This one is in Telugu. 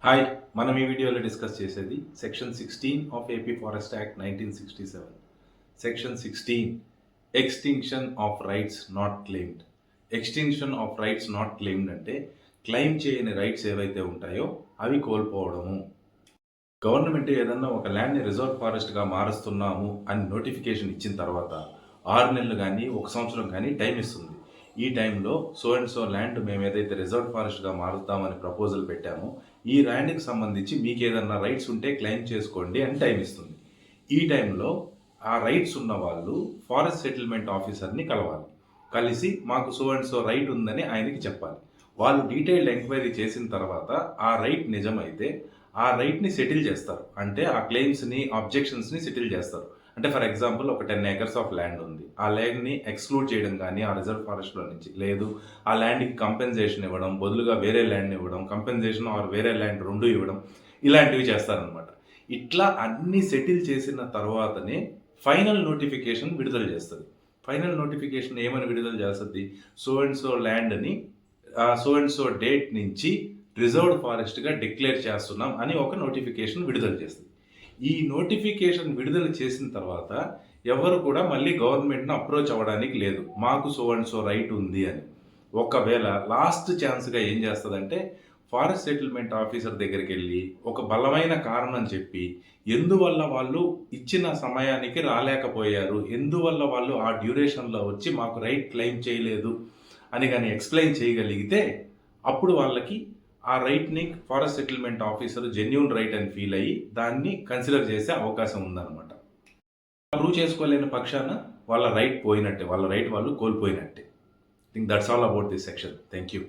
హాయ్, మనం ఈ వీడియోలో డిస్కస్ చేసేది section 16 of AP forest act 1967. Section 16 extinction of rights not claimed. Extinction of rights not claimed అంటే క్లెయిమ్ చేయని రైట్స్ ఏవైతే ఉంటాయో అవి కోల్పోవడము. గవర్నమెంట్ ఏదన్నా ఒక ల్యాండ్ని రిజర్వ్ ఫారెస్ట్గా మారుస్తున్నాము అని నోటిఫికేషన్ ఇచ్చిన తర్వాత 6 నెలలు కానీ 1 సంవత్సరం కానీ టైం ఇస్తుంది. ఈ టైంలో సో అండ్ సో ల్యాండ్ మేము ఏదైతే రిజర్వ్ ఫారెస్ట్గా మారుద్దామని ప్రపోజల్ పెట్టామో ఈ ల్యాండ్కి సంబంధించి మీకు ఏదన్నా రైట్స్ ఉంటే క్లెయిమ్ చేసుకోండి అని టైం ఇస్తుంది. ఈ టైంలో ఆ రైట్స్ ఉన్న వాళ్ళు ఫారెస్ట్ సెటిల్మెంట్ ఆఫీసర్ని కలవాలి. కలిసి మాకు సో అండ్ సో రైట్ ఉందని ఆయనకి చెప్పాలి. వాళ్ళు డీటెయిల్డ్ ఎంక్వైరీ చేసిన తర్వాత ఆ రైట్ నిజమైతే ఆ రైట్ని సెటిల్ చేస్తారు. అంటే ఆ క్లెయిమ్స్ని ఆబ్జెక్షన్స్ని సెటిల్ చేస్తారు. అంటే ఫర్ ఎగ్జాంపుల్ ఒక 10 acres ఆఫ్ ల్యాండ్ ఉంది. ఆ ల్యాండ్ని ఎక్స్క్లూడ్ చేయడం కానీ ఆ రిజర్వ్ ఫారెస్ట్లో నుంచి, లేదు ఆ ల్యాండ్కి కంపెన్సేషన్ ఇవ్వడం, బదులుగా వేరే ల్యాండ్ ఇవ్వడం, కంపెన్సేషన్ ఆర్ వేరే ల్యాండ్ 2 ఇవ్వడం, ఇలాంటివి చేస్తారనమాట. ఇట్లా అన్ని సెటిల్ చేసిన తర్వాతనే ఫైనల్ నోటిఫికేషన్ విడుదల చేస్తుంది. ఫైనల్ నోటిఫికేషన్ ఏమని విడుదల చేస్తుంది? సో అండ్ సో ల్యాండ్ని సో అండ్ సో డేట్ నుంచి రిజర్వ్డ్ ఫారెస్ట్గా డిక్లేర్ చేస్తున్నాం అని ఒక నోటిఫికేషన్ విడుదల చేస్తుంది. ఈ నోటిఫికేషన్ విడుదల చేసిన తర్వాత ఎవరు కూడా మళ్ళీ గవర్నమెంట్ను అప్రోచ్ అవ్వడానికి లేదు, మాకు సో అండ్ సో రైట్ ఉంది అని. ఒకవేళ లాస్ట్ ఛాన్స్గా ఏం చేస్తుందంటే ఫారెస్ట్ సెటిల్మెంట్ ఆఫీసర్ దగ్గరికి వెళ్ళి ఒక బలమైన కారణం చెప్పి ఎందువల్ల వాళ్ళు ఇచ్చిన సమయానికి రాలేకపోయారు, ఎందువల్ల వాళ్ళు ఆ డ్యూరేషన్లో వచ్చి మాకు రైట్ క్లెయిమ్ చేయలేదు అని కానీ ఎక్స్ప్లెయిన్ చేయగలిగితే అప్పుడు వాళ్ళకి ఆ రైట్ని forest settlement officer genuine right అని ఫీల్ అయ్యి దాన్ని కన్సిడర్ చేసే అవకాశం ఉందన్నమాట. ప్రూవ్ చేసుకోలేని పక్షాన వాళ్ళ రైట్ పోయినట్టే, వాళ్ళ రైట్ వాళ్ళు కోల్పోయినట్టే. Think that's all about this section. Thank you.